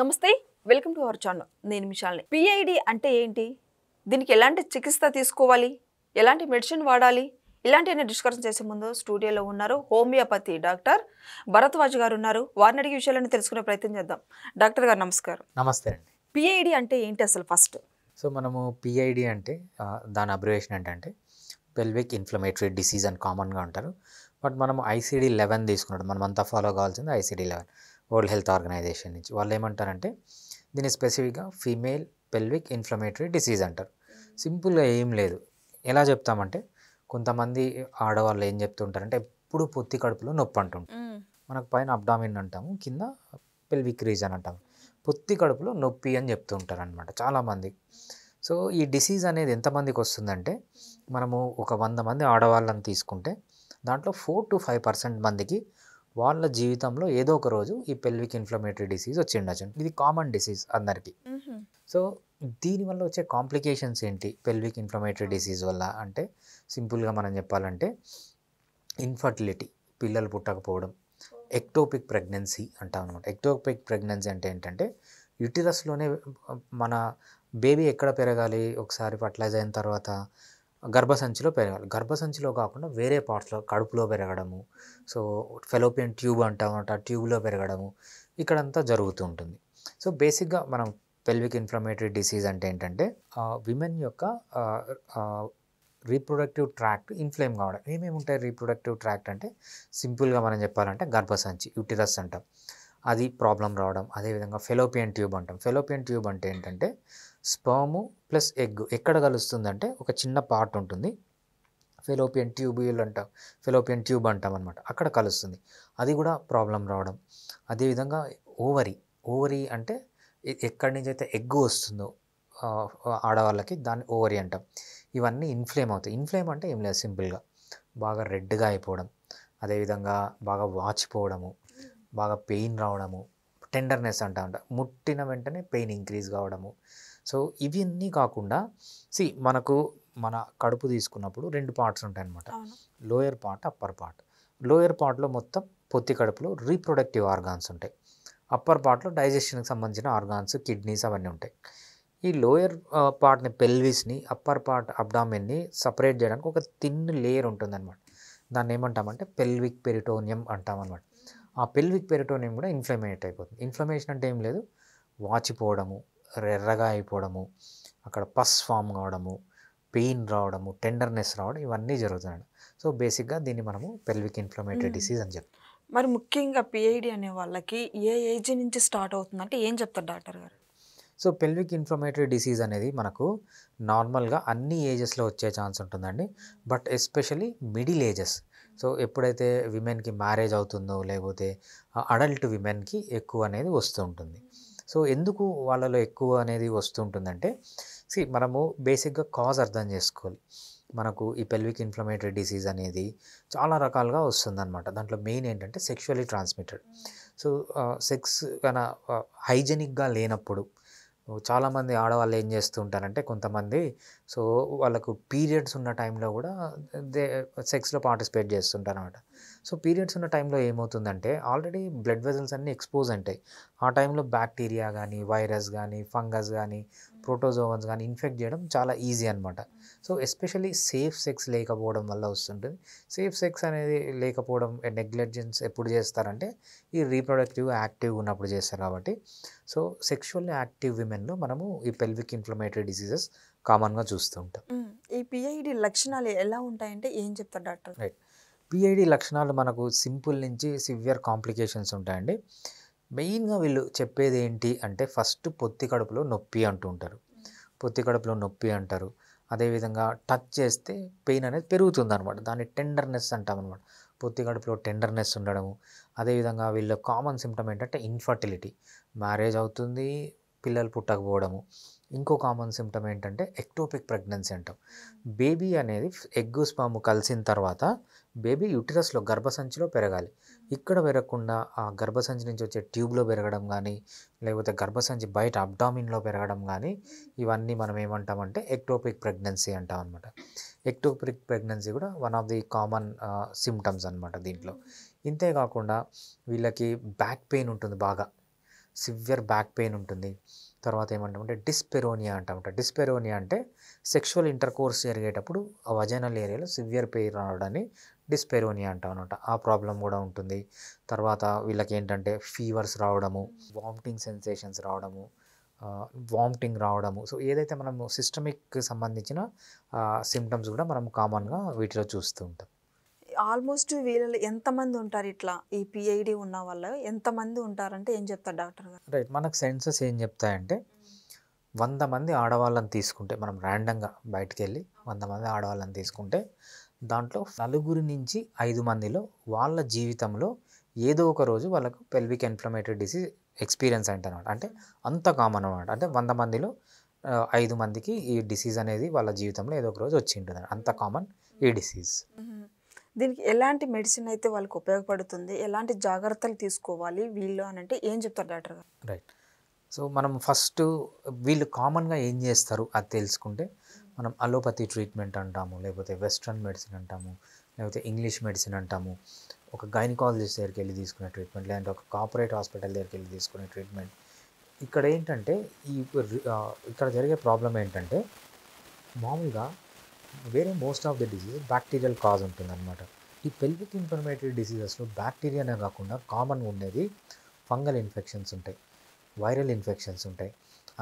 నమస్తే, welcome to our channel. నేను మిషాల్ని. PID అంటే ఏంటి? దీనికి ఎలాంటి చికిత్స తీసుకోవాలి? ఎలాంటి మెడిసిన్ వాడాలి? ఇలాంటివన్నీ డిస్కషన్ చేసే ముందు స్టూడియోలో ఉన్నారు హోమియోపతి డాక్టర్ భరద్వాజ్ గారు ఉన్నారు. వారిని అడిగే విషయాలను తెలుసుకునే ప్రయత్నం చేద్దాం. డాక్టర్ గారు నమస్కారం. నమస్తే అండి. పిఐడి అంటే ఏంటి అసలు ఫస్ట్? సో మనము పిఐడి అంటే దాని అబ్రివేషన్ ఏంటంటే పెల్విక్ ఇన్ఫ్లమేటరీ డిసీజ్ అని కామన్గా అంటారు. బట్ మనం ICD-11 తీసుకున్నాడు. మనమంతా ఫాలో కావాల్సింది ICD-11 వరల్డ్ హెల్త్ ఆర్గనైజేషన్ నుంచి. వాళ్ళు ఏమంటారంటే దీన్ని స్పెసిఫిక్గా ఫీమేల్ పెల్విక్ ఇన్ఫ్లమేటరీ డిసీజ్ అంటారు. సింపుల్గా ఏం లేదు. ఎలా చెప్తామంటే కొంతమంది ఆడవాళ్ళు ఏం చెప్తుంటారంటే ఎప్పుడు పొత్తి కడుపులో నొప్పి అంటుంటారు. మనకు పైన అబ్డామిన్ అంటాము, కింద పెల్విక్ రీజన్ అంటాము. పొత్తి కడుపులో నొప్పి అని చెప్తూ ఉంటారు అనమాట చాలామంది. సో ఈ డిసీజ్ అనేది ఎంతమందికి వస్తుందంటే మనము ఒక 100 మంది ఆడవాళ్ళని తీసుకుంటే దాంట్లో 4 to 5% మందికి వాళ్ళ జీవితంలో ఏదో ఒక రోజు ఈ పెల్విక్ ఇన్ఫ్లమేటరీ డిసీజ్ వచ్చి ఉండొచ్చు. ఇది కామన్ డిసీజ్ అందరికీ. సో దీనివల్ల వచ్చే కాంప్లికేషన్స్ ఏంటి పెల్విక్ ఇన్ఫ్లమేటరీ డిసీజ్ వల్ల అంటే సింపుల్గా మనం చెప్పాలంటే ఇన్ఫర్టిలిటీ, పిల్లలు పుట్టకపోవడం, ఎక్టోపిక్ ప్రెగ్నెన్సీ అంటాం అనమాట. ఎక్టోపిక్ ప్రెగ్నెన్సీ అంటే ఏంటంటే యూటిరస్లోనే మన బేబీ ఎక్కడ పెరగాలి, ఒకసారి ఫర్టిలైజ్ అయిన తర్వాత గర్భసంచిలో పెరగాలి. గర్భసంచిలో కాకుండా వేరే పార్ట్స్లో కడుపులో పెరగడము, సో ఫెలోపియన్ ట్యూబ్ అంటామట, ట్యూబ్లో పెరగడము ఇక్కడంతా జరుగుతూ ఉంటుంది. సో బేసిక్గా మనం పెల్విక్ ఇన్ఫ్లమేటరీ డిసీజ్ అంటే ఏంటంటే విమెన్ యొక్క రీప్రొడక్టివ్ ట్రాక్ట్ ఇన్ఫ్లేమ్ కావడం. ఏమేమి ఉంటాయి రీప్రొడక్టివ్ ట్రాక్ట్ అంటే సింపుల్గా మనం చెప్పాలంటే గర్భసంచి, యూటిరస్ అంటాం, అది ప్రాబ్లం రావడం. అదేవిధంగా ఫెలోపియన్ ట్యూబ్ అంటాం. ఫెలోపియన్ ట్యూబ్ అంటే ఏంటంటే స్పర్మ్ ప్లస్ ఎగ్ ఎక్కడ కలుస్తుందంటే ఒక చిన్న పార్ట్ ఉంటుంది, ఫెలోపియన్ ట్యూబ్యూల్ అంటాం, ఫెలోపియన్ ట్యూబ్ అంటాం అనమాట, అక్కడ కలుస్తుంది, అది కూడా ప్రాబ్లం రావడం. అదేవిధంగా ఓవరీ అంటే ఎక్కడి నుంచి అయితే ఎగ్ వస్తుందో ఆడవాళ్ళకి దాన్ని ఓవరీ అంటాం. ఇవన్నీ ఇన్ఫ్లేమ్ అవుతాయి. ఇన్ఫ్లేమ్ అంటే ఏం లేదు, సింపుల్గా బాగా రెడ్గా అయిపోవడం, అదేవిధంగా బాగా వాచిపోవడము, బాగా పెయిన్ రావడము, టెండర్నెస్ అంట ముట్టిన వెంటనే పెయిన్ ఇంక్రీజ్ కావడము. సో ఇవన్నీ కాకుండా మనకు మన కడుపు తీసుకున్నప్పుడు 2 పార్ట్స్ ఉంటాయి అన్నమాట, lower part, upper part. Lower పార్ట్లో మొత్తం పొత్తి కడుపులో రీప్రొడక్టివ్ ఆర్గాన్స్ ఉంటాయి. అప్పర్ పార్ట్లో డైజెషన్కి సంబంధించిన ఆర్గాన్స్, కిడ్నీస్ అవన్నీ ఉంటాయి. ఈ లోయర్ పార్ట్ని, పెల్విస్ని, అప్పర్ పార్ట్ అబ్డామిన్ని సపరేట్ చేయడానికి ఒక థిన్ లేయర్ ఉంటుందన్నమాట. దాన్ని ఏమంటామంటే పెల్విక్ పెరిటోనియం అంటామన్నమాట. ఆ పెల్విక్ పెరిటోనియం కూడా ఇన్ఫ్లమేట్ అయిపోతుంది. ఇన్ఫ్లమేషన్ అంటే ఏం లేదు, వాచిపోవడము, ఎర్రగా అయిపోవడము, అక్కడ పస్ ఫామ్ కావడము, పెయిన్ రావడము, టెండర్నెస్ రావడం, ఇవన్నీ జరుగుతున్నాయి. సో బేసిక్గా దీన్ని మనము పెల్విక్ ఇన్ఫ్లమేటరీ డిసీజ్ అని చెప్తాం. మరి ముఖ్యంగా పిఐడి అనే వాళ్ళకి ఏ ఏజ్ నుంచి స్టార్ట్ అవుతుందంటే ఏం చెప్తారు డాక్టర్ గారు? సో పెల్విక్ ఇన్ఫ్లమేటరీ డిసీజ్ అనేది మనకు నార్మల్గా అన్ని ఏజెస్లో వచ్చే ఛాన్స్ ఉంటుందండి. But especially middle ages, so ఎప్పుడైతే విమెన్కి మ్యారేజ్ అవుతుందో లేకపోతే అడల్ట్ విమెన్కి ఎక్కువ అనేది వస్తూ ఉంటుంది. సో ఎందుకు వాళ్ళలో ఎక్కువ అనేది వస్తుంటుందంటే మనము బేసిక్గా కాజ్ అర్థం చేసుకోవాలి. మనకు ఈ పెల్విక్ ఇన్ఫ్లమేటరీ డిసీజ్ అనేది చాలా రకాలుగా వస్తుందన్నమాట. దాంట్లో మెయిన్ ఏంటంటే సెక్షువల్లీ ట్రాన్స్మిటెడ్. సో సెక్స్ కన్నా హైజెనిక్గా లేనప్పుడు చాలామంది ఆడవాళ్ళు ఏం చేస్తూ ఉంటారంటే కొంతమంది, సో వాళ్ళకు పీరియడ్స్ ఉన్న టైంలో కూడా సెక్స్లో పార్టిసిపేట్ చేస్తుంటారు అనమాట. సో పీరియడ్స్ ఉన్న టైంలో ఏమవుతుందంటే ఆల్రెడీ బ్లడ్ వెజల్స్ అన్నీ ఎక్స్పోజ్ ఉంటాయి. ఆ టైంలో బ్యాక్టీరియా కానీ, వైరస్ కానీ, ఫంగస్ కానీ, ప్రోటోజోవన్స్ కానీ ఇన్ఫెక్ట్ చేయడం చాలా ఈజీ అనమాట. సో ఎస్పెషల్లీ సేఫ్ సెక్స్ లేకపోవడం వల్ల వస్తుంటుంది. సేఫ్ సెక్స్ అనేది లేకపోవడం, నెగ్లెజెన్స్ ఎప్పుడు చేస్తారంటే ఈ రీప్రొడక్టివ్ యాక్టివ్ ఉన్నప్పుడు చేస్తారు కాబట్టి. సో సెక్షువల్లీ యాక్టివ్ విమెన్లో మనము ఈ పెల్విక్ ఇన్ఫ్లమేటరీ డిసీజెస్ కామన్గా చూస్తూ ఉంటాం. ఈ పిఐడి లక్షణాలు ఎలా ఉంటాయంటే ఏం చెప్తారు డాక్టర్? రైట్. పిఐడి లక్షణాలు మనకు సింపుల్ నుంచి సివియర్ కాంప్లికేషన్స్ ఉంటాయండి. మెయిన్గా వీళ్ళు చెప్పేది ఏంటి అంటే ఫస్ట్ పొత్తి కడుపులో నొప్పి అంటూ ఉంటారు. పొత్తి కడుపులో నొప్పి అంటారు. అదేవిధంగా టచ్ చేస్తే పెయిన్ అనేది పెరుగుతుందనమాట. దాన్ని టెండర్నెస్ అంటామన్నమాట. పొత్తి కడుపులో టెండర్నెస్ ఉండడము. అదేవిధంగా వీళ్ళ కామన్ సిమ్టమ్ ఏంటంటే ఇన్ఫర్టిలిటీ, మ్యారేజ్ అవుతుంది, పిల్లలు పుట్టకపోవడము. ఇంకో కామన్ సిమ్టమ్ ఏంటంటే ఎక్టోపిక్ ప్రెగ్నెన్సీ అంటాం. బేబీ అనేది ఎగ్ స్పర్మ్ కలిసిన తర్వాత బేబీ యూటిరస్లో గర్భసంచిలో పెరగాలి. ఇక్కడ పెరగకుండా ఆ గర్భసంచి నుంచి వచ్చే ట్యూబ్లో పెరగడం కానీ, లేకపోతే గర్భసంచి బయట అబ్డామిన్లో పెరగడం కానీ, ఇవన్నీ మనం ఏమంటామంటే ఎక్టోపిక్ ప్రెగ్నెన్సీ అంటాం అనమాట. ఎక్టోపిక్ ప్రెగ్నెన్సీ కూడా one of the common symptoms అనమాట దీంట్లో. ఇంతే కాకుండా వీళ్ళకి బ్యాక్ పెయిన్ ఉంటుంది బాగా. సివియర్ బ్యాక్ పెయిన్ ఉంటుంది. తర్వాత ఏమంటామంటే డిస్పెరోనియా అంటామంట. డిస్పెరోనియా అంటే సెక్షువల్ ఇంటర్కోర్స్ జరిగేటప్పుడు ఆ వజైనల్ ఏరియాలో సివియర్ పెయిన్ రావడాన్ని డిస్పెరోనియా అంటామన్నమాట. ఆ ప్రాబ్లం కూడా ఉంటుంది. తర్వాత వీళ్ళకి ఏంటంటే ఫీవర్స్ రావడము, వామిటింగ్ సెన్సేషన్స్ రావడము, వామిటింగ్ రావడము. సో ఏదైతే మనము సిస్టమిక్ సంబంధించిన సిమ్టమ్స్ కూడా మనం కామన్గా వీటిలో చూస్తూ ఉంటాం. ఆల్మోస్ట్ వీళ్ళలో ఎంతమంది ఉంటారు ఇట్లా ఈ పిఐడి ఉన్న వాళ్ళు ఎంతమంది ఉంటారంటే ఏం చెప్తారు డాక్టర్ గారు? రైట్. మనకు సెన్సెస్ ఏం చెప్తాయంటే 100 మంది ఆడవాళ్ళని తీసుకుంటే, మనం ర్యాండమ్గా బయటికి వెళ్ళి 100 మంది ఆడవాళ్ళని తీసుకుంటే దాంట్లో 4 నుంచి 5 మందిలో వాళ్ళ జీవితంలో ఏదో ఒక రోజు వాళ్ళకు పెల్విక్ ఇన్ఫ్లమేటరీ డిసీజ్ ఎక్స్పీరియన్స్ అంటారనమాట. అంటే అంత కామన్ అనమాట. అంటే 100 మందిలో 5 మందికి ఈ డిసీజ్ అనేది వాళ్ళ జీవితంలో ఏదో ఒక రోజు వచ్చి ఉంటుంది. అంత కామన్ ఈ డిసీజ్. దీనికి ఎలాంటి మెడిసిన్ అయితే వాళ్ళకి ఉపయోగపడుతుంది, ఎలాంటి జాగ్రత్తలు తీసుకోవాలి వీళ్ళు అని అంటే ఏం చెప్తారు డాక్టర్ గారు? రైట్. సో మనం ఫస్ట్ వీళ్ళు కామన్గా ఏం చేస్తారు అది తెలుసుకుంటే మనం అలోపతి ట్రీట్మెంట్ అంటాము, లేకపోతే వెస్ట్రన్ మెడిసిన్ అంటాము, లేకపోతే ఇంగ్లీష్ మెడిసిన్ అంటాము, ఒక గైనకాలజిస్ట్ దగ్గరికి వెళ్ళి తీసుకునే ట్రీట్మెంట్, లేదంటే ఒక కార్పొరేట్ హాస్పిటల్ దగ్గరికి వెళ్ళి తీసుకునే ట్రీట్మెంట్. ఇక్కడ ఏంటంటే ఇక్కడ జరిగే ప్రాబ్లం ఏంటంటే మామూలుగా వేరే most of the disease bacterial cause ఉంటుందన్నమాట. ఈ పెల్విక్ ఇన్ఫ్లమేటరీ డిసీజెస్లో బ్యాక్టీరియానే కాకుండా కామన్గా ఉండేది ఫంగల్ ఇన్ఫెక్షన్స్ ఉంటాయి, వైరల్ ఇన్ఫెక్షన్స్ ఉంటాయి,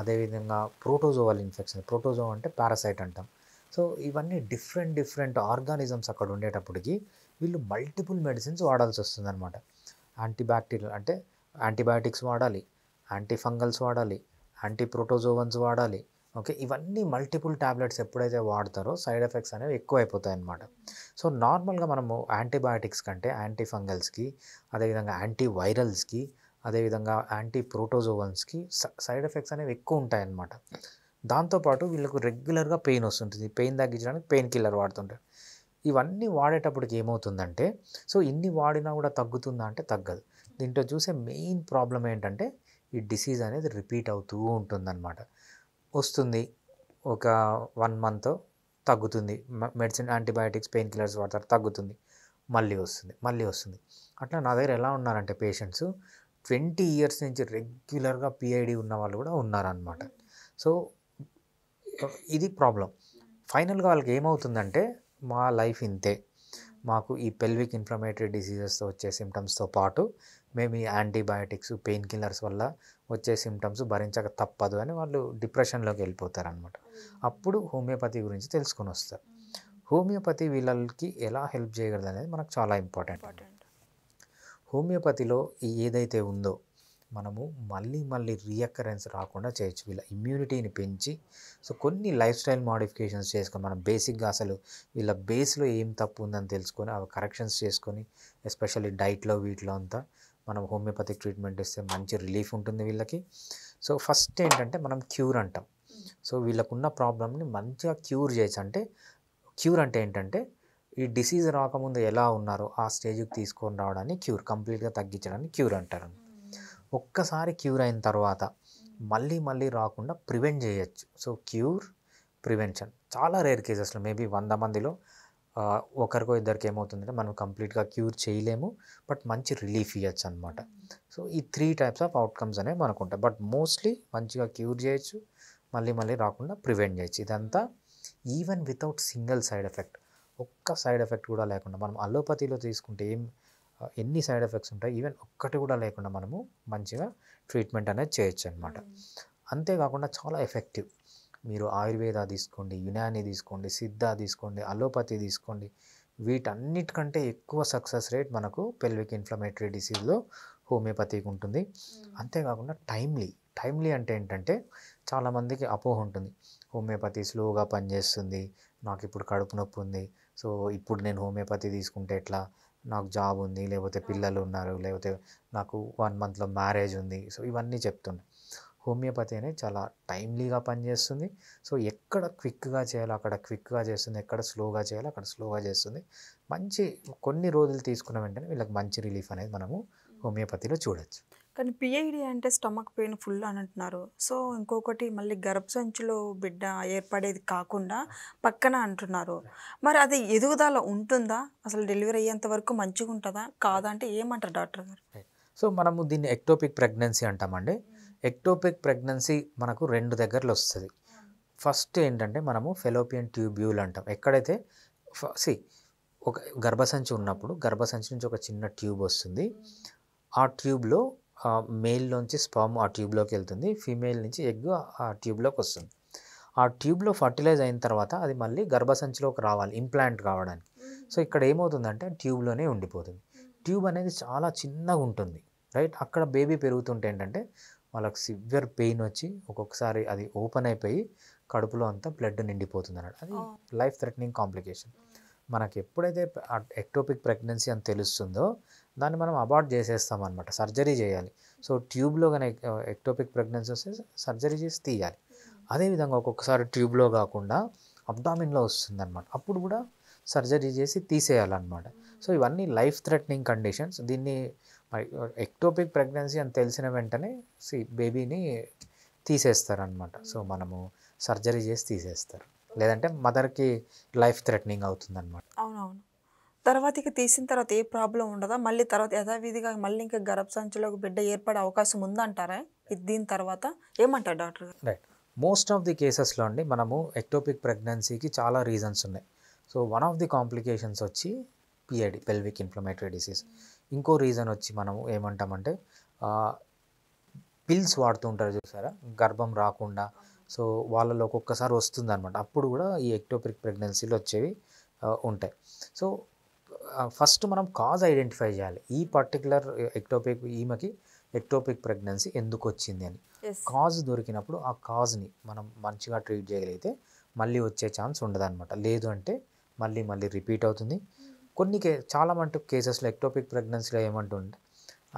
అదేవిధంగా ప్రోటోజోవల్ ఇన్ఫెక్షన్. ప్రోటోజోవా అంటే పారాసైట్ అంటాం. సో ఇవన్నీ డిఫరెంట్ ఆర్గానిజమ్స్ అక్కడ ఉండేటప్పటికి వీళ్ళు మల్టిపుల్ మెడిసిన్స్ వాడాల్సి వస్తుందన్నమాట. యాంటీబ్యాక్టీరియల్ అంటే యాంటీబయాటిక్స్ వాడాలి, యాంటీ ఫంగల్స్ వాడాలి, యాంటీ ప్రోటోజోవన్స్ వాడాలి. ఓకే, ఇవన్నీ మల్టిపుల్ ట్యాబ్లెట్స్ ఎప్పుడైతే వాడతారో సైడ్ ఎఫెక్ట్స్ అనేవి ఎక్కువ అయిపోతాయి అన్నమాట. సో నార్మల్గా మనము యాంటీబయాటిక్స్ కంటే యాంటీ ఫంగల్స్కి, అదేవిధంగా యాంటీ వైరల్స్కి, అదేవిధంగా యాంటీ ప్రోటోజోవన్స్కి సైడ్ ఎఫెక్ట్స్ అనేవి ఎక్కువ ఉంటాయి అన్నమాట. దాంతోపాటు వీళ్ళకు రెగ్యులర్గా పెయిన్ వస్తుంటుంది. పెయిన్ తగ్గించడానికి పెయిన్ కిల్లర్ వాడుతుంటారు. ఇవన్నీ వాడేటప్పటికి ఏమవుతుందంటే, సో ఇన్ని వాడినా కూడా తగ్గుతుందా అంటే తగ్గదు. దీంట్లో చూసే మెయిన్ ప్రాబ్లం ఏంటంటే ఈ డిసీజ్ అనేది రిపీట్ అవుతూ ఉంటుందన్నమాట. వస్తుంది, ఒక 1 మంత్ తగ్గుతుంది, మెడిసిన్ యాంటీబయాటిక్స్ పెయిన్ కిల్లర్స్ వాడతారు, తగ్గుతుంది, మళ్ళీ వస్తుంది. అట్లా నా దగ్గర ఎలా ఉన్నారంటే పేషెంట్స్ 20 ఇయర్స్ నుంచి రెగ్యులర్గా పిఐడి ఉన్న వాళ్ళు కూడా ఉన్నారనమాట. సో ఇది ప్రాబ్లం. ఫైనల్గా వాళ్ళకి ఏమవుతుందంటే మా లైఫ్ ఇంతే, మాకు ఈ పెల్విక్ ఇన్ఫ్లమేటరీ డిసీజెస్తో వచ్చే సిమ్టమ్స్తో పాటు మేము ఈ యాంటీబయాటిక్స్ పెయిన్ కిల్లర్స్ వల్ల వచ్చే సిమ్టమ్స్ భరించక తప్పదు అని వాళ్ళు డిప్రెషన్లోకి వెళ్ళిపోతారనమాట. అప్పుడు హోమియోపతి గురించి తెలుసుకొని వస్తారు. హోమియోపతి వీళ్ళకి ఎలా హెల్ప్ చేయగలదు అనేది మనకు చాలా ఇంపార్టెంట్. హోమియోపతిలో ఏదైతే ఉందో మనము మళ్ళీ రీఅకరెన్స్ రాకుండా చేయొచ్చు. వీళ్ళ ఇమ్యూనిటీని పెంచి, సో కొన్ని లైఫ్ స్టైల్ మోడిఫికేషన్స్ చేసుకొని మనం బేసిక్గా అసలు వీళ్ళ బేస్లో ఏం తప్పు ఉందని తెలుసుకొని అవి కరెక్షన్స్ చేసుకొని, ఎస్పెషల్లీ డైట్లో వీటిలో అంతా మనం హోమియోపతిక్ ట్రీట్మెంట్ ఇస్తే మంచి రిలీఫ్ ఉంటుంది వీళ్ళకి. సో ఫస్ట్ ఏంటంటే మనం క్యూర్ అంటాం. సో వీళ్ళకున్న ప్రాబ్లమ్ని మంచిగా క్యూర్ చేయొచ్చు. అంటే క్యూర్ అంటే ఏంటంటే ఈ డిసీజ్ రాకముందు ఎలా ఉన్నారో ఆ స్టేజ్కి తీసుకొని రావడాన్ని క్యూర్, కంప్లీట్గా తగ్గించడాన్ని క్యూర్ అంటారు. ఒక్కసారి క్యూర్ అయిన తర్వాత మళ్ళీ రాకుండా ప్రివెంట్ చేయొచ్చు. సో క్యూర్, ప్రివెన్షన్ చాలా రేర్ కేసెస్లో, మేబీ 100 మందిలో ఒకరికో ఇద్దరికి ఏమవుతుందంటే మనం కంప్లీట్గా క్యూర్ చేయలేము, బట్ మంచి రిలీఫ్ ఇవ్వచ్చు అనమాట. సో ఈ 3 టైప్స్ ఆఫ్ అవుట్కమ్స్ అనేవి మనకు ఉంటాయి. బట్ మోస్ట్లీ మంచిగా క్యూర్ చేయొచ్చు, మళ్ళీ రాకుండా ప్రివెంట్ చేయొచ్చు. ఇదంతా even without single side effect, ఒక్క సైడ్ ఎఫెక్ట్ కూడా లేకుండా. మనం అలోపతిలో తీసుకుంటే ఎన్ని సైడ్ ఎఫెక్ట్స్ ఉంటాయి, ఈవెన్ ఒక్కటి కూడా లేకుండా మనము మంచిగా ట్రీట్మెంట్ అనేది చేయొచ్చు అనమాట. అంతేకాకుండా చాలా ఎఫెక్టివ్. మీరు ఆయుర్వేద తీసుకోండి, యునాని తీసుకోండి, సిద్ధ తీసుకోండి, అలోపతి తీసుకోండి, వీటన్నిటికంటే ఎక్కువ సక్సెస్ రేట్ మనకు పెల్విక్ ఇన్ఫ్లమేటరీ డిసీజ్లో హోమియోపతికి ఉంటుంది. అంతేకాకుండా టైమ్లీ అంటే ఏంటంటే చాలామందికి అపోహ ఉంటుంది, హోమియోపతి స్లోగా పనిచేస్తుంది, నాకు ఇప్పుడు కడుపు నొప్పి ఉంది, సో ఇప్పుడు నేను హోమియోపతి తీసుకుంటే ఎట్లా, నాకు జాబ్ ఉంది, లేకపోతే పిల్లలు ఉన్నారు, లేకపోతే నాకు 1 మంత్లో మ్యారేజ్ ఉంది. సో ఇవన్నీ చెప్తుండే. హోమియోపతి అనేది చాలా టైమ్లీగా పనిచేస్తుంది. సో ఎక్కడ క్విక్గా చేయాలో అక్కడ క్విక్గా చేస్తుంది, ఎక్కడ స్లోగా చేయాలో అక్కడ స్లోగా చేస్తుంది. మంచి కొన్ని రోజులు తీసుకున్న వెంటనే వీళ్ళకి మంచి రిలీఫ్ అనేది మనము హోమియోపతిలో చూడొచ్చు. కానీ పిఐడి అంటే స్టమక్ పెయిన్ ఫుల్ అని అంటున్నారు. సో ఇంకొకటి మళ్ళీ గర్భసంచిలో బిడ్డ ఏర్పడేది కాకుండా పక్కన అంటున్నారు. మరి అది ఎదుగుదల ఉంటుందా? అసలు డెలివరీ అయ్యేంత వరకు మంచిగా ఉంటుందా కాదా అంటే ఏమంటారు డాక్టర్ గారు? సో మనము దీన్ని ఎక్టోపిక్ ప్రెగ్నెన్సీ అంటామండి. ఎక్టోపిక్ ప్రెగ్నెన్సీ మనకు 2 దగ్గరలో వస్తది. ఫస్ట్ ఏంటంటే మనము ఫెలోపియన్ ట్యూబ్యూల్ అంటాం. ఎక్కడైతే ఒక గర్భసంచి ఉన్నప్పుడు గర్భసంచి నుంచి ఒక చిన్న ట్యూబ్ వస్తుంది. ఆ ట్యూబ్‌లో మేల్‌లోంచి స్పెర్మ్ ఆ ట్యూబ్‌లోకి వెళ్తుంది. ఫీమేల్ నుంచి ఎగ్ ఆ ట్యూబ్‌లోకి వస్తుంది. ఆ ట్యూబ్‌లో ఫర్టిలైజ్ అయిన తర్వాత అది మళ్ళీ గర్భసంచిలోకి రావాలి ఇంప్లాంట్ కావడానికి. సో ఇక్కడ ఏమవుతుందంటే ట్యూబ్‌లోనే ఉండిపోతుంది. ట్యూబ్ అనేది చాలా చిన్నగా ఉంటుంది. రైట్? అక్కడ బేబీ పెరుగుతుంటే ఏంటంటే వాళ్ళకి సివియర్ పెయిన్ వచ్చి ఒక్కొక్కసారి అది ఓపెన్ అయిపోయి కడుపులో అంతా బ్లడ్ నిండిపోతుందన్నమాట. అది లైఫ్ థ్రెటనింగ్ కాంప్లికేషన్. మనకి ఎప్పుడైతే ఎక్టోపిక్ ప్రెగ్నెన్సీ అని తెలుస్తుందో దాన్ని మనం అబార్ట్ చేసేస్తామన్నమాట. సర్జరీ చేయాలి. సో ట్యూబ్‌లో గాని ఎక్టోపిక్ ప్రెగ్నెన్సీ వస్తే సర్జరీ చేసి తీయాలి. అదేవిధంగా ఒక్కొక్కసారి ట్యూబ్‌లో కాకుండా అబ్డామిన్‌లో వస్తుందన్నమాట. అప్పుడు కూడా సర్జరీ చేసి తీసేయాలన్నమాట. సో ఇవన్నీ లైఫ్ థ్రెటనింగ్ కండిషన్స్. దీన్ని ఎక్టోపిక్ ప్రెగ్నెన్సీ అని తెలిసిన వెంటనే బేబీని తీసేస్తారనమాట. సో మనము సర్జరీ చేసి తీసేస్తారు. లేదంటే మదర్‌కి లైఫ్ థ్రెటనింగ్ అవుతుందన్నమాట. అవునవును. తర్వాత ఇక తీసిన తర్వాత ఏ ప్రాబ్లమ్ ఉండదా? మళ్ళీ తర్వాత యథావిధిగా మళ్ళీ ఇంకా గర్భసంచిలోకి బిడ్డ ఏర్పడే అవకాశం ఉందంటారా? దీని తర్వాత ఏమంటారు డాక్టర్ గారు? రైట్. మోస్ట్ ఆఫ్ ది కేసెస్‌లో అండి మనము ఎక్టోపిక్ ప్రెగ్నెన్సీకి చాలా రీజన్స్ ఉన్నాయి. So one of the complications వచ్చి పిఐడి పెల్విక్ ఇన్‌ఫ్లమేటరీ డిసీజ్. ఇంకో రీజన్ వచ్చి మనము ఏమంటామంటే పిల్స్ వాడుతూ ఉంటారు చూసారా? గర్భం రాకుండా. సో వాళ్ళలో ఒక్కొక్కసారి వస్తుందన్నమాట. అప్పుడు కూడా ఈ ఎక్టోపిక్ ప్రెగ్నెన్సీలు వచ్చేవి ఉంటాయి. సో ఫస్ట్ మనం కాజ్ ఐడెంటిఫై చేయాలి. ఈ పర్టిక్యులర్ ఈమెకి ఎక్టోపిక్ ప్రెగ్నెన్సీ ఎందుకు వచ్చింది అని. కాజ్ దొరికినప్పుడు ఆ కాజ్ని మనం మంచిగా ట్రీట్ చేయగలిగితే మళ్ళీ వచ్చే ఛాన్స్ ఉండదన్నమాట. లేదు అంటే మళ్ళీ రిపీట్ అవుతుంది. చాలా మటుకు కేసెస్లో ఎక్టోపిక్ ప్రెగ్నెన్సీలో ఏమంటుంటే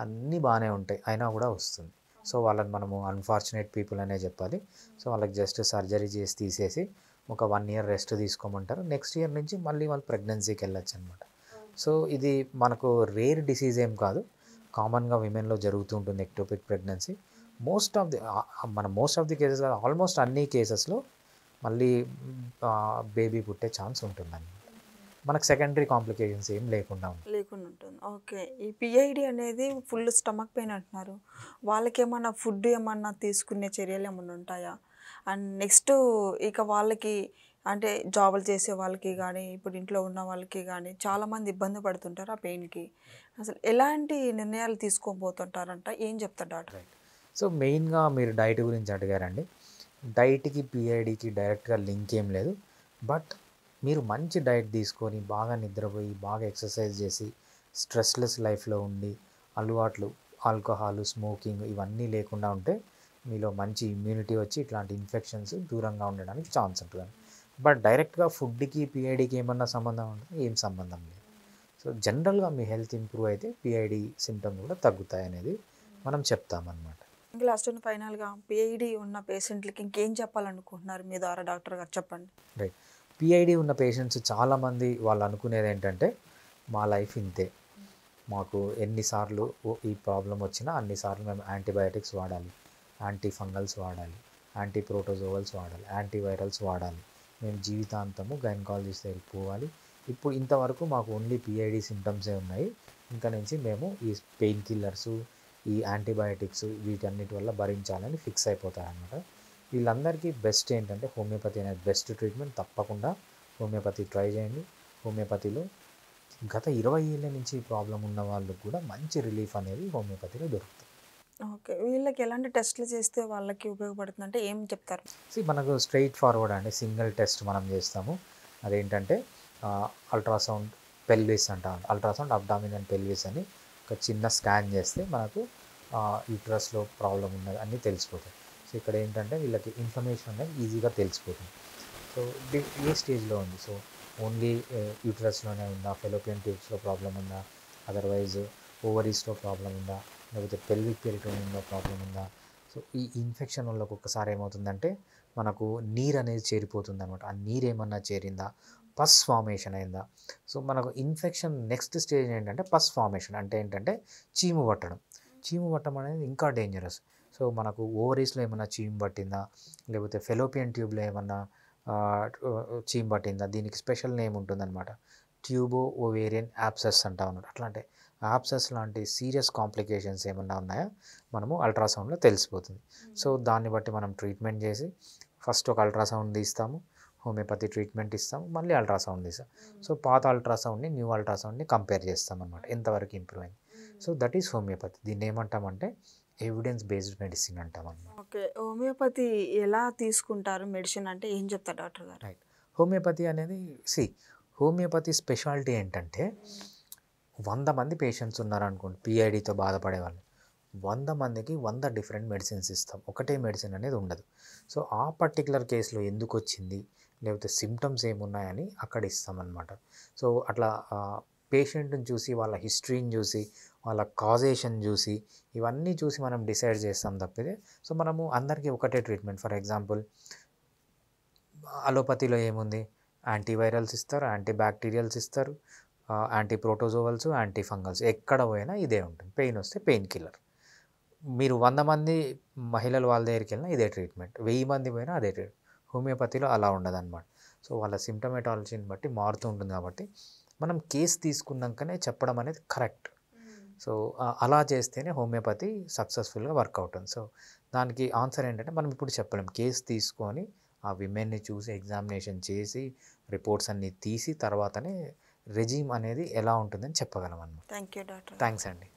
అన్నీ బాగానే ఉంటాయి అయినా కూడా వస్తుంది. సో వాళ్ళని మనము అన్ఫార్చునేట్ పీపుల్ అనే చెప్పాలి. సో వాళ్ళకి జస్ట్ సర్జరీ చేసి తీసేసి ఒక 1 ఇయర్ రెస్ట్ తీసుకోమంటారు. నెక్స్ట్ ఇయర్ నుంచి మళ్ళీ వాళ్ళు ప్రెగ్నెన్సీకి వెళ్ళొచ్చు అనమాట. సో ఇది మనకు రేర్ డిసీజ్ ఏం కాదు. కామన్గా విమెన్లో జరుగుతూ ఉంటుంది ectopic pregnancy. Most of the cases almost అన్ని కేసెస్లో మళ్ళీ బేబీ పుట్టే ఛాన్స్ ఉంటుందండి. మనకు సెకండరీ కాంప్లికేషన్స్ ఏం లేకుండా ఉంటుంది. ఓకే. ఈ పిఐడి అనేది ఫుల్ స్టమక్ పెయిన్ అంటున్నారు. వాళ్ళకేమన్నా ఫుడ్ ఏమన్నా తీసుకునే చర్యలు ఏమన్నా ఉంటాయా? అండ్ నెక్స్ట్ ఇక వాళ్ళకి అంటే జాబులు చేసే వాళ్ళకి కానీ, ఇప్పుడు ఇంట్లో ఉన్న వాళ్ళకి కానీ చాలామంది ఇబ్బంది పడుతుంటారు ఆ పెయిన్‌కి. అసలు ఎలాంటి నిర్ణయాలు తీసుకోబోతుంటారంట? ఏం చెప్తారు డాక్టర్? రైట్. సో మెయిన్గా మీరు డైట్ గురించి అడిగారండి. డైట్కి పిఐడికి డైరెక్ట్గా లింక్ ఏం లేదు. బట్ మీరు మంచి డైట్ తీసుకొని బాగా నిద్రపోయి బాగా ఎక్సర్సైజ్ చేసి స్ట్రెస్లెస్ లైఫ్లో ఉండి అలవాట్లు ఆల్కహాల్ స్మోకింగ్ ఇవన్నీ లేకుండా ఉంటే మీలో మంచి ఇమ్యూనిటీ వచ్చి ఇట్లాంటి ఇన్ఫెక్షన్స్ దూరంగా ఉండడానికి ఛాన్స్ ఉంటుంది. బట్ డైరెక్ట్గా ఫుడ్కి పిఐడికి ఏమన్నా సంబంధం ఉంటుంది? ఏం సంబంధం లేదు. సో జనరల్గా మీ హెల్త్ ఇంప్రూవ్ అయితే పిఐడి సిమ్టమ్స్ కూడా తగ్గుతాయి అనేది మనం చెప్తామన్నమాట. లాస్ట్ అండ్ ఫైనల్గా పిఐడి ఉన్న పేషెంట్లకి ఇంకేం చెప్పాలనుకుంటున్నారు మీ ద్వారా డాక్టర్ గారు? చెప్పండి. రైట్. పిఐడి ఉన్న పేషెంట్స్ చాలామంది వాళ్ళు అనుకునేది ఏంటంటే మా లైఫ్ ఇంతే, మాకు ఎన్నిసార్లు ఈ ప్రాబ్లం వచ్చినా అన్నిసార్లు మేము యాంటీబయాటిక్స్ వాడాలి, యాంటీ ఫంగల్స్ వాడాలి, యాంటీ ప్రోటోజోవల్స్ వాడాలి, యాంటీవైరల్స్ వాడాలి, మేము జీవితాంతము గైనకాలజిస్ట్ దగ్గరికి పోవాలి, ఇప్పుడు ఇంతవరకు మాకు ఓన్లీ పిఐడి సిమ్టమ్సే ఉన్నాయి, ఇంకా నుంచి మేము ఈ పెయిన్ కిల్లర్స్ ఈ యాంటీబయాటిక్స్ వీటన్నిటి వల్ల భరించాలని ఫిక్స్ అయిపోతారనమాట. వీళ్ళందరికీ బెస్ట్ ఏంటంటే హోమియోపతి అనేది బెస్ట్ ట్రీట్మెంట్. తప్పకుండా హోమియోపతి ట్రై చేయండి. హోమియోపతిలో గత 20 ఏళ్ళ నుంచి ప్రాబ్లం ఉన్న వాళ్ళకు కూడా మంచి రిలీఫ్ అనేది హోమియోపతిలో దొరుకుతుంది. ఓకే. వీళ్ళకి ఎలాంటి టెస్టులు చేస్తే వాళ్ళకి ఉపయోగపడుతుంది అంటే ఏం చెప్తారు? మనకు స్ట్రైట్ ఫార్వర్డ్ అండి సింగిల్ టెస్ట్ మనం చేస్తాము. అదేంటంటే అల్ట్రాసౌండ్ పెల్విస్ అంటాం. అల్ట్రాసౌండ్ అబ్డామిన్ అండ్ పెల్విస్ అని ఒక చిన్న స్కాన్ చేస్తే మనకు యూట్రస్లో ప్రాబ్లం ఉన్నది అన్నీ తెలిసిపోతాయి. సో ఇక్కడ ఏంటంటే వీళ్ళకి ఇన్ఫర్మేషన్ అనేది ఈజీగా తెలిసిపోతుంది. సో ఏ స్టేజ్లో ఉంది, సో ఓన్లీ యూట్రస్లోనే ఉందా, ఫెలోపియన్ ట్యూబ్స్లో ప్రాబ్లం ఉందా, అదర్వైజ్ ఓవరీస్లో ప్రాబ్లం ఉందా, లేకపోతే పెల్విక్ పెరిటోనియంలో ప్రాబ్లం ఉందా. సో ఈ ఇన్ఫెక్షన్ వల్ల ఒక్కొక్కసారి ఏమవుతుందంటే మనకు నీరు అనేది చేరిపోతుంది అనమాట. ఆ నీరు ఏమన్నా చేరిందా, పస్ ఫార్మేషన్ అయిందా. సో మనకు ఇన్ఫెక్షన్ నెక్స్ట్ స్టేజ్ ఏంటంటే పస్ ఫార్మేషన్ అంటే ఏంటంటే చీము పట్టడం. చీము పట్టడం అనేది ఇంకా డేంజరస్. సో మనకు ఓవరీస్లో ఏమన్నా చీము పట్టిందా, లేకపోతే ఫెలోపియన్ ట్యూబ్లో ఏమన్నా చీము పట్టిందా, దీనికి స్పెషల్ నేమ్ ఉంటుందన్నమాట. ట్యూబో ఓవేరియన్ యాబ్సెస్ అంటాం అన్నమాట. అట్లా అంటే యాబ్సెస్ లాంటి సీరియస్ కాంప్లికేషన్స్ ఏమన్నా ఉన్నాయో మనము అల్ట్రాసౌండ్లో తెలిసిపోతుంది. సో దాన్ని బట్టి మనం ట్రీట్మెంట్ చేసి ఫస్ట్ ఒక అల్ట్రాసౌండ్ తీస్తాము, హోమియోపతి ట్రీట్మెంట్ ఇస్తాము, మళ్ళీ అల్ట్రాసౌండ్ తీస్తాం. సో పాత అల్ట్రాసౌండ్ని న్యూ అల్ట్రాసౌండ్ని కంపేర్ చేస్తాం అనమాట, ఎంతవరకు ఇంప్రూవ్ అయింది. So that is homeopathy. దీన్ని ఏమంటామంటే ఎవిడెన్స్ బేస్డ్ మెడిసిన్ అంటాం అన్నమాట. ఓకే. హోమియోపతి ఎలా తీసుకుంటారు మెడిసిన్ అంటే ఏం చెప్తారు డాక్టర్ గారు? రైట్. హోమియోపతి అనేది హోమియోపతి స్పెషాలిటీ ఏంటంటే 100 మంది పేషెంట్స్ ఉన్నారనుకోండి పిఐడితో బాధపడే వాళ్ళు, 100 మందికి 100 డిఫరెంట్ మెడిసిన్స్ ఇస్తాం. ఒకటే మెడిసిన్ అనేది ఉండదు. సో ఆ పర్టికులర్ కేసులో ఎందుకు వచ్చింది, లేకపోతే సిమ్టమ్స్ ఏమున్నాయని అక్కడ ఇస్తామన్నమాట. సో అట్లా పేషెంట్ని చూసి, వాళ్ళ హిస్టరీని చూసి, వాళ్ళ కాజేషన్ చూసి, ఇవన్నీ చూసి మనం డిసైడ్ చేస్తాం తప్పితే సో మనము అందరికీ ఒకటే ట్రీట్మెంట్. ఫర్ ఎగ్జాంపుల్ అలోపతిలో ఏముంది, యాంటీవైరల్స్ ఇస్తారు, యాంటీ బ్యాక్టీరియల్స్ ఇస్తారు, యాంటీ ప్రోటోజోవల్స్, యాంటీ ఫంగల్స్, ఎక్కడ పోయినా ఇదే ఉంటుంది. పెయిన్ వస్తే పెయిన్ కిల్లర్. మీరు 100 మంది మహిళలు వాళ్ళ దగ్గరికి వెళ్ళినా ఇదే ట్రీట్మెంట్, 1000 మంది పోయినా అదే ట్రీట్మెంట్. హోమియోపతిలో అలా ఉండదన్నమాట. సో వాళ్ళ సిమ్టమేటాలజీని బట్టి మారుతూ ఉంటుంది కాబట్టి మనం కేసు తీసుకున్నాకనే చెప్పడం అనేది కరెక్ట్. సో అలా చేస్తేనే హోమియోపతి సక్సెస్ఫుల్గా వర్క్ అవుతుంది. సో దానికి ఆన్సర్ ఏంటంటే మనం ఇప్పుడు చెప్పలేం. కేసు తీసుకొని ఆ విమెన్ని చూసి ఎగ్జామినేషన్ చేసి రిపోర్ట్స్ అన్నీ తీసి తర్వాతనే రెజీమ్ అనేది ఎలా ఉంటుందని చెప్పగలం అన్నమాట. Thank you doctor. థ్యాంక్స్ అండి.